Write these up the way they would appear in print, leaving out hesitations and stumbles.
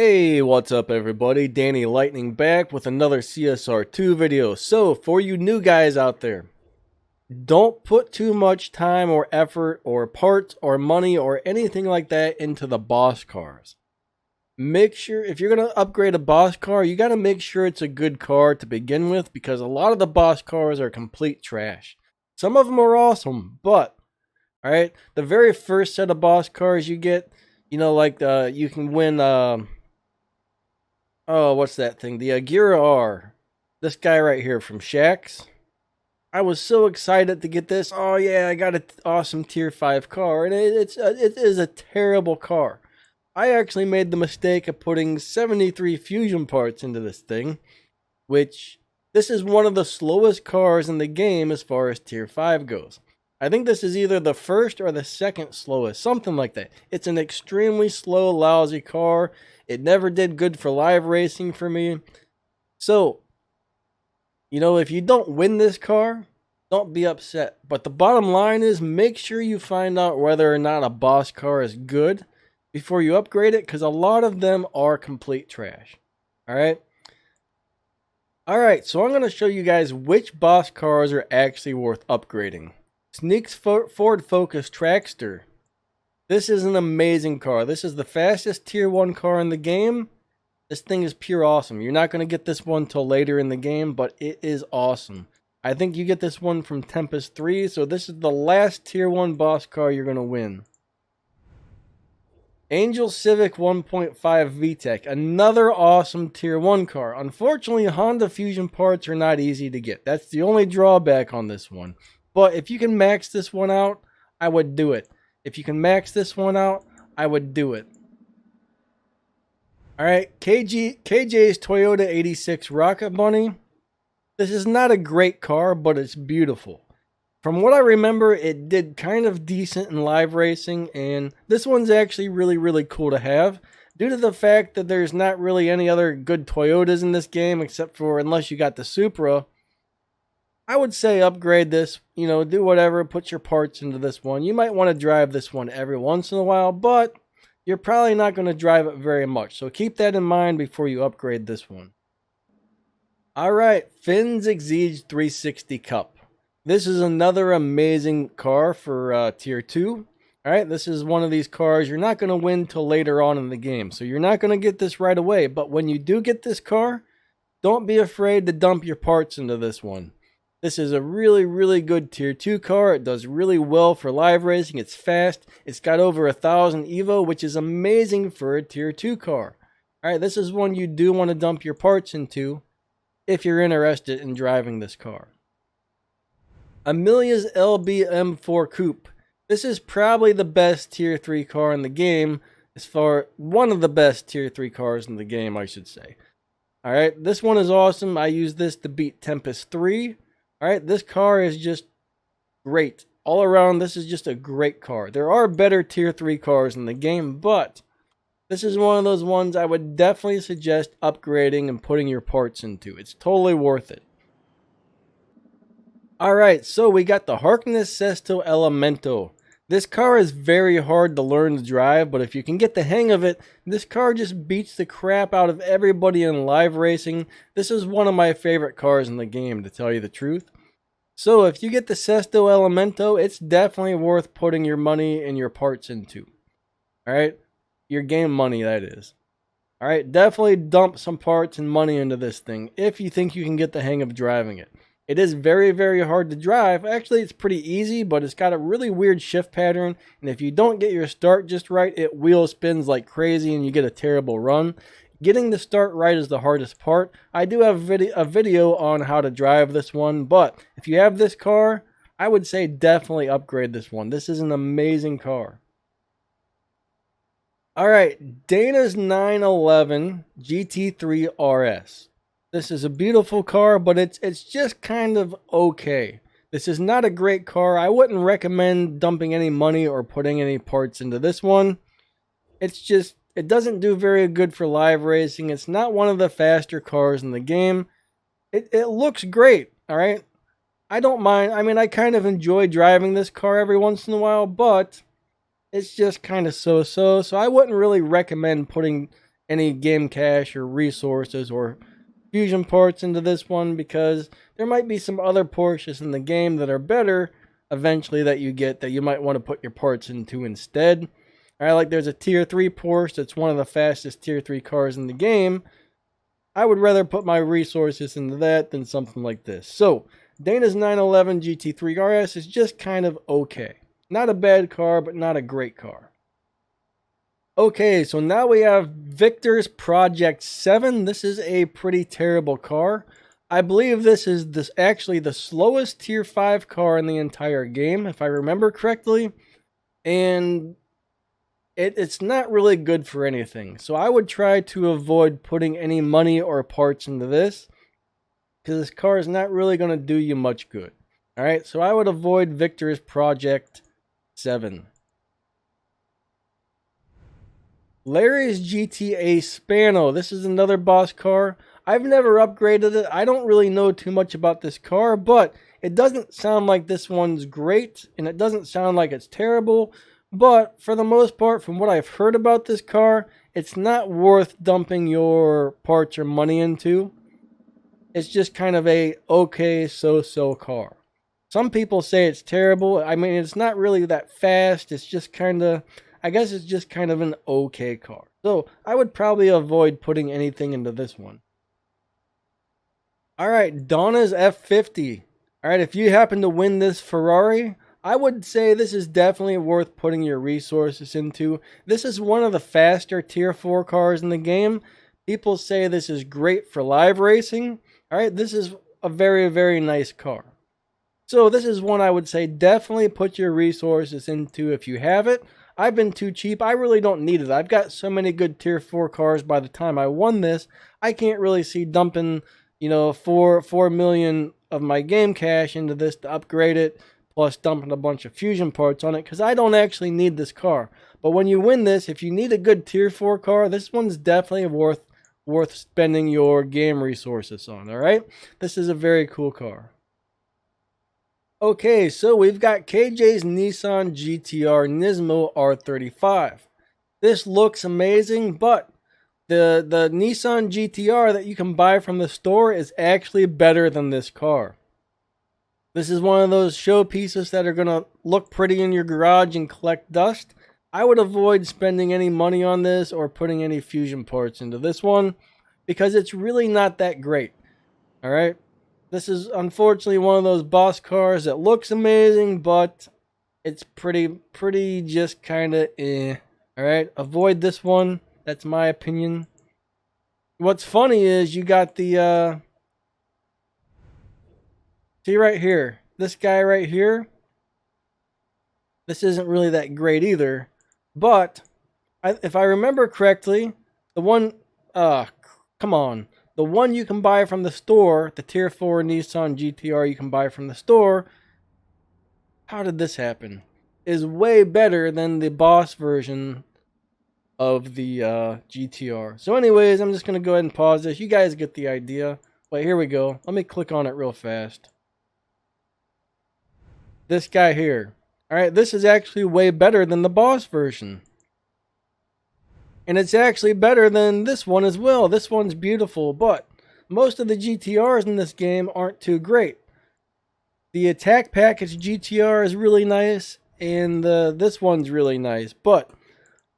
Hey, what's up everybody? Danny Lightning back with another CSR2 video. So, for you new guys out there, don't put too much time or effort or parts or money or anything like that into the boss cars. Make sure, if you're going to upgrade a boss car, you got to make sure it's a good car to begin with, because a lot of the boss cars are complete trash. Some of them are awesome, but, alright, the very first set of boss cars you get, you can win, oh, what's that thing? The Agira R. This guy right here from Shaxx. I was so excited to get this. Oh yeah, I got an awesome tier 5 car, and it is a terrible car. I actually made the mistake of putting 73 fusion parts into this thing, which this is one of the slowest cars in the game as far as tier 5 goes. I think this is either the first or the second slowest, something like that. It's an extremely slow, lousy car. It never did good for live racing for me. So, if you don't win this car, don't be upset. But the bottom line is, make sure you find out whether or not a boss car is good before you upgrade it, because a lot of them are complete trash. Alright? Alright, so I'm going to show you guys which boss cars are actually worth upgrading. Sneak's Ford Focus Trackster. This is an amazing car. This is the fastest tier 1 car in the game. This thing is pure awesome. You're not going to get this one till later in the game, but it is awesome. I think you get this one from Tempest 3, so this is the last tier 1 boss car you're going to win. Angel Civic 1.5 VTEC, another awesome tier 1 car. Unfortunately, Honda Fusion parts are not easy to get. That's the only drawback on this one. But if you can max this one out, I would do it. If you can max this one out, I would do it. Alright, KJ's Toyota 86 Rocket Bunny. This is not a great car, but it's beautiful. From what I remember, it did kind of decent in live racing, and this one's actually really, really cool to have, due to the fact that there's not really any other good Toyotas in this game, except for unless you got the Supra. I would say upgrade this, do whatever, put your parts into this one. You might want to drive this one every once in a while, but you're probably not going to drive it very much. So keep that in mind before you upgrade this one. Alright, Finn's Exige 360 Cup. This is another amazing car for tier 2. Alright, this is one of these cars you're not going to win till later on in the game. So you're not going to get this right away. But when you do get this car, don't be afraid to dump your parts into this one. This is a really, really good tier 2 car. It does really well for live racing. It's fast. It's got over 1,000 Evo, which is amazing for a tier 2 car. Alright, this is one you do want to dump your parts into if you're interested in driving this car. Amelia's LB-M4 Coupe. This is probably the best tier 3 car in the game. One of the best tier 3 cars in the game, I should say. Alright, this one is awesome. I use this to beat Tempest 3. Alright, this car is just great. All around, this is just a great car. There are better tier 3 cars in the game, but this is one of those ones I would definitely suggest upgrading and putting your parts into. It's totally worth it. Alright, so we got the Harkness Sesto Elemento. This car is very hard to learn to drive, but if you can get the hang of it, this car just beats the crap out of everybody in live racing. This is one of my favorite cars in the game, to tell you the truth. So if you get the Sesto Elemento, it's definitely worth putting your money and your parts into. Alright? Your game money, that is. Alright, definitely dump some parts and money into this thing, if you think you can get the hang of driving it. It is very, very hard to drive. Actually, it's pretty easy, but it's got a really weird shift pattern. And if you don't get your start just right, it wheel spins like crazy and you get a terrible run. Getting the start right is the hardest part. I do have a video on how to drive this one, but if you have this car, I would say definitely upgrade this one. This is an amazing car. Alright, Dana's 911 GT3 RS. This is a beautiful car, but it's just kind of okay. This is not a great car. I wouldn't recommend dumping any money or putting any parts into this one. It doesn't do very good for live racing. It's not one of the faster cars in the game. It looks great, alright? I don't mind. I mean, I kind of enjoy driving this car every once in a while, but it's just kind of so-so. So I wouldn't really recommend putting any game cash or resources or fusion parts into this one, because there might be some other Porsches in the game that are better eventually that you get that you might want to put your parts into instead. All right, like there's a tier 3 Porsche that's one of the fastest tier 3 cars in the game. I would rather put my resources into that than something like this. So Dana's 911 GT3 RS is just kind of okay. Not a bad car, but not a great car. Okay, so now we have Victor's Project 7. This is a pretty terrible car. I believe this is actually the slowest tier 5 car in the entire game, if I remember correctly. And it's not really good for anything. So I would try to avoid putting any money or parts into this, because this car is not really going to do you much good. Alright, so I would avoid Victor's Project 7. Larry's GTA Spano. This is another boss car. I've never upgraded it. I don't really know too much about this car, but it doesn't sound like this one's great, and it doesn't sound like it's terrible. But for the most part, from what I've heard about this car, it's not worth dumping your parts or money into. It's just kind of a okay so-so car. Some people say it's terrible. I mean, it's not really that fast. It's just kind of, I guess it's just kind of an okay car. So I would probably avoid putting anything into this one. Alright, Donna's F50. Alright, if you happen to win this Ferrari, I would say this is definitely worth putting your resources into. This is one of the faster tier 4 cars in the game. People say this is great for live racing. Alright, this is a very, very nice car. So this is one I would say definitely put your resources into if you have it. I've been too cheap. I really don't need it. I've got so many good tier 4 cars by the time I won this. I can't really see dumping, $4 million of my game cash into this to upgrade it, plus dumping a bunch of fusion parts on it, because I don't actually need this car. But when you win this, if you need a good tier 4 car, this one's definitely worth spending your game resources on, alright? This is a very cool car. Okay, so we've got KJ's Nissan GTR Nismo R35. This looks amazing, but the Nissan GTR that you can buy from the store is actually better than this car. This is one of those showpieces that are going to look pretty in your garage and collect dust. I would avoid spending any money on this or putting any fusion parts into this one, because it's really not that great. Alright? This is unfortunately one of those boss cars that looks amazing, but it's pretty just kind of eh. Alright? Avoid this one. That's my opinion. What's funny is you got the see right here, this guy right here, this isn't really that great either, but if I remember correctly, the one, the one you can buy from the store, the tier 4 Nissan GTR you can buy from the store, how did this happen, is way better than the boss version of the GTR. So anyways, I'm just going to go ahead and pause this. You guys get the idea. Wait, here we go. Let me click on it real fast. This guy here. Alright, this is actually way better than the boss version. And it's actually better than this one as well. This one's beautiful, but most of the GTRs in this game aren't too great. The attack package GTR is really nice, and this one's really nice, but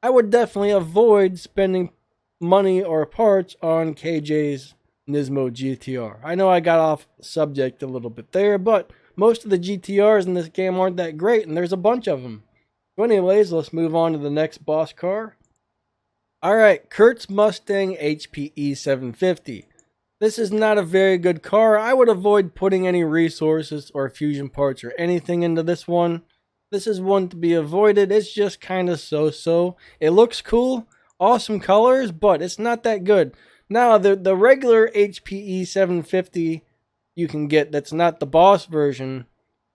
I would definitely avoid spending money or parts on KJ's Nismo GTR. I know I got off subject a little bit there, but most of the GTRs in this game aren't that great, and there's a bunch of them. So anyways, let's move on to the next boss car. Alright, Kurt's Mustang HPE 750. This is not a very good car. I would avoid putting any resources or fusion parts or anything into this one. This is one to be avoided. It's just kind of so-so. It looks cool, awesome colors, but it's not that good. Now, the regular HPE 750 you can get that's not the boss version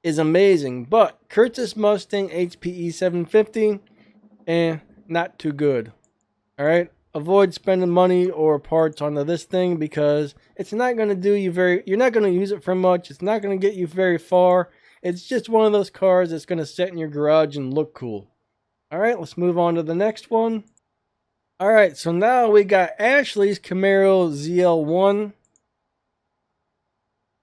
is amazing, but Curtis Mustang HPE 750, not too good. Alright, avoid spending money or parts onto this thing, because it's not going to do you you're not going to use it for much. It's not going to get you very far. It's just one of those cars that's going to sit in your garage and look cool. Alright, let's move on to the next one. All right, so now we got Ashley's Camaro ZL1.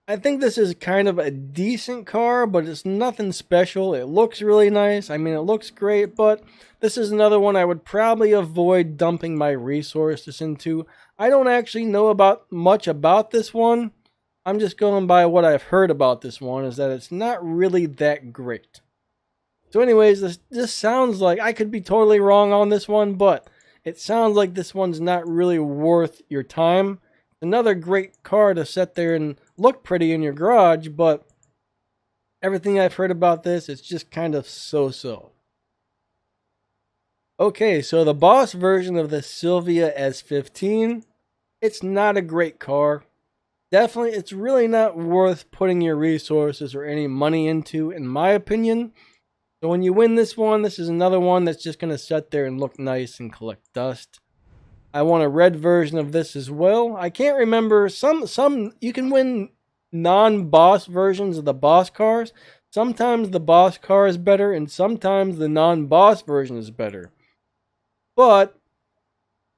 I think this is kind of a decent car, but it's nothing special. It looks really nice. I mean, it looks great, but this is another one I would probably avoid dumping my resources into. I don't actually know much about this one. I'm just going by what I've heard about this one, is that it's not really that great. So anyways, this sounds like, I could be totally wrong on this one, but it sounds like this one's not really worth your time. Another great car to sit there and look pretty in your garage, but everything I've heard about this, it's just kind of so-so. Okay, so the boss version of the Silvia S15, it's not a great car. Definitely, it's really not worth putting your resources or any money into, in my opinion. So when you win this one, this is another one that's just going to sit there and look nice and collect dust. I want a red version of this as well. I can't remember, some you can win non-boss versions of the boss cars. Sometimes the boss car is better, and sometimes the non-boss version is better. But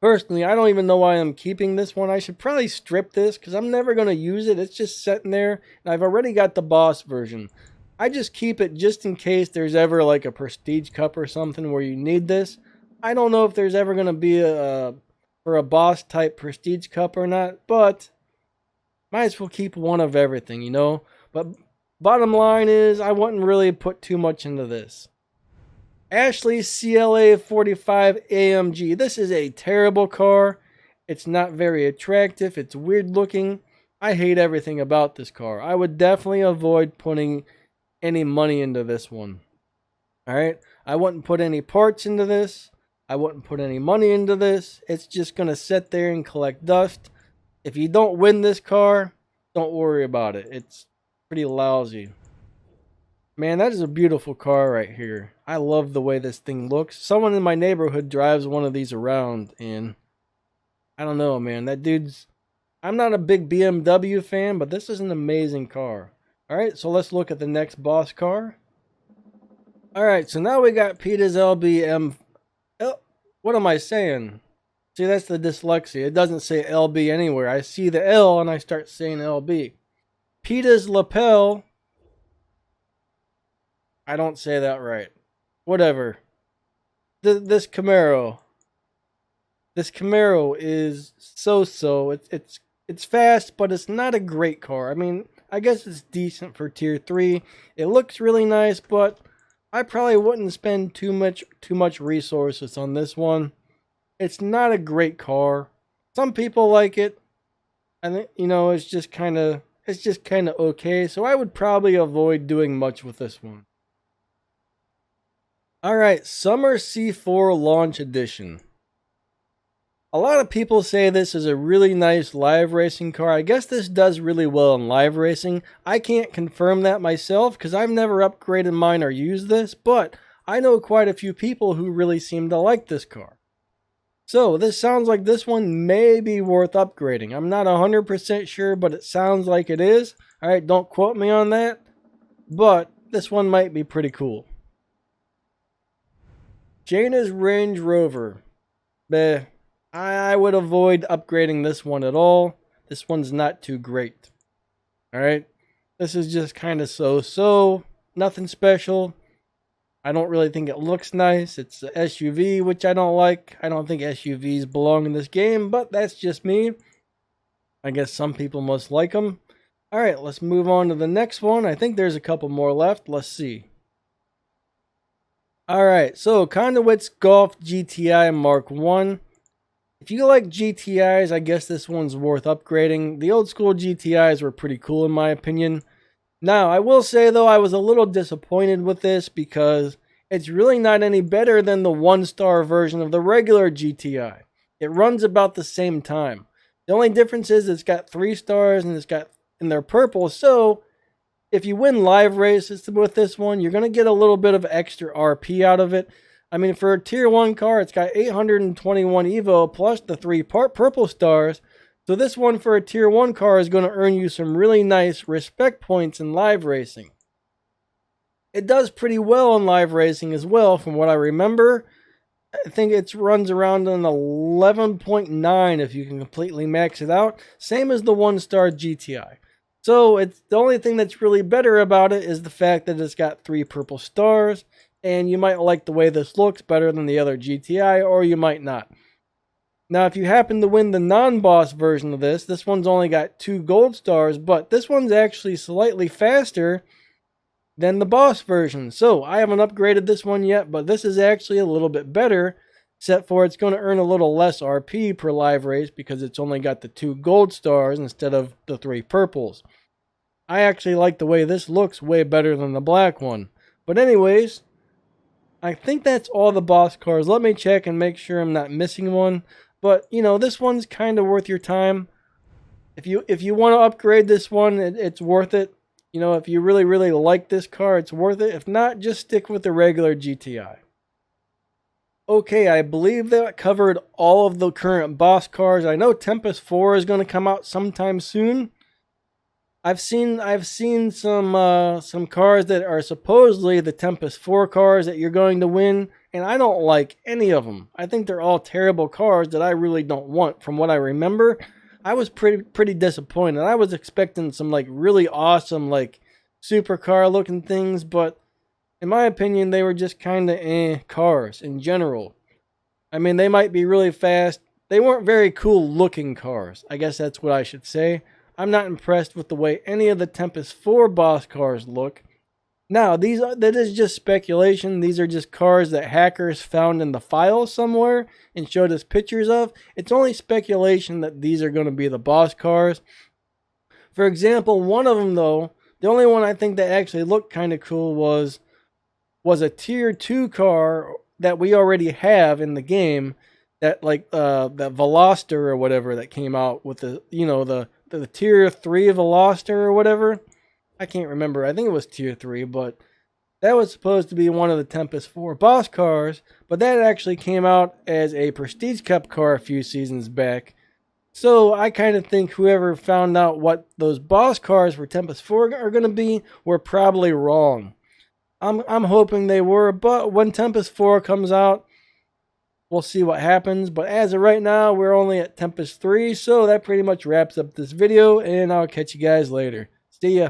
personally, I don't even know why I'm keeping this one. I should probably strip this because I'm never going to use it. It's just sitting there, and I've already got the boss version. I just keep it just in case there's ever like a Prestige Cup or something where you need this. I don't know if there's ever going to be for a boss type Prestige Cup or not, but might as well keep one of everything, you know. But bottom line is, I wouldn't really put too much into this. Ashley's CLA 45 AMG. This is a terrible car. It's not very attractive. It's weird looking. I hate everything about this car. I would definitely avoid putting any money into this one. Alright? I wouldn't put any parts into this. I wouldn't put any money into this. It's just going to sit there and collect dust. If you don't win this car, don't worry about it. It's pretty lousy. Man, that is a beautiful car right here. I love the way this thing looks. Someone in my neighborhood drives one of these around, and I don't know, man. That dude's... I'm not a big BMW fan, but this is an amazing car. Alright, so let's look at the next boss car. Alright, so now we got PETA's LBM... What am I saying? See, that's the dyslexia. It doesn't say LB anywhere. I see the L and I start saying LB. PETA's lapel... I don't say that right. Whatever. This Camaro is so-so. It's fast, but it's not a great car. I mean, I guess it's decent for tier 3. It looks really nice, but I probably wouldn't spend too much resources on this one. It's not a great car. Some people like it. I think, you know, it's just kind of okay. So I would probably avoid doing much with this one. Alright, Summer C4 Launch Edition. A lot of people say this is a really nice live racing car. I guess this does really well in live racing. I can't confirm that myself because I've never upgraded mine or used this, but I know quite a few people who really seem to like this car. So this sounds like this one may be worth upgrading. I'm not 100% sure, but it sounds like it is. Alright, don't quote me on that, but this one might be pretty cool. Jaina's Range Rover. I would avoid upgrading this one at all. This one's not too great. Alright? This is just kind of so-so. Nothing special. I don't really think it looks nice. It's an SUV, which I don't like. I don't think SUVs belong in this game, but that's just me. I guess some people must like them. Alright, let's move on to the next one. I think there's a couple more left. Let's see. Alright, so Conduit's Golf GTI Mark 1. If you like GTIs, I guess this one's worth upgrading. The old school GTIs were pretty cool in my opinion. Now, I will say though, I was a little disappointed with this because it's really not any better than the 1-star version of the regular GTI. It runs about the same time. The only difference is it's got 3 stars and they're purple, so if you win live races with this one, you're going to get a little bit of extra RP out of it. I mean, for a tier 1 car, it's got 821 Evo plus the 3 purple stars. So this one for a tier 1 car is going to earn you some really nice respect points in live racing. It does pretty well in live racing as well, from what I remember. I think it runs around an 11.9 if you can completely max it out. Same as the 1-star GTI. So it's the only thing that's really better about it is the fact that it's got 3 purple stars, and you might like the way this looks better than the other GTI, or you might not. Now, if you happen to win the non-boss version of this one's only got 2 gold stars, but this one's actually slightly faster than the boss version. So I haven't upgraded this one yet, but this is actually a little bit better, except for it's going to earn a little less RP per live race because it's only got the 2 gold stars instead of the 3 purples. I actually like the way this looks way better than the black one. But anyways, I think that's all the boss cars. Let me check and make sure I'm not missing one. But, you know, this one's kind of worth your time. If you want to upgrade this one, it's worth it. You know, if you really, really like this car, it's worth it. If not, just stick with the regular GTI. Okay, I believe that covered all of the current boss cars. I know Tempest 4 is going to come out sometime soon. I've seen some cars that are supposedly the Tempest 4 cars that you're going to win, and I don't like any of them. I think they're all terrible cars that I really don't want. From what I remember, I was pretty disappointed. I was expecting some like really awesome like supercar looking things, but in my opinion, they were just kind of cars in general. I mean, they might be really fast. They weren't very cool looking cars. I guess that's what I should say. I'm not impressed with the way any of the Tempest 4 boss cars look. Now, that is just speculation. These are just cars that hackers found in the file somewhere and showed us pictures of. It's only speculation that these are going to be the boss cars. For example, one of them though, the only one I think that actually looked kind of cool was a tier 2 car that we already have in the game, that like that Veloster or whatever that came out with the, you know, the tier 3 Veloster or whatever. I can't remember. I think it was tier 3, but that was supposed to be one of the Tempest 4 boss cars, but that actually came out as a Prestige Cup car a few seasons back. So I kind of think whoever found out what those boss cars for Tempest 4 are going to be were probably wrong. I'm hoping they were, but when Tempest 4 comes out, we'll see what happens. But as of right now, we're only at Tempest 3, so that pretty much wraps up this video, and I'll catch you guys later. See ya.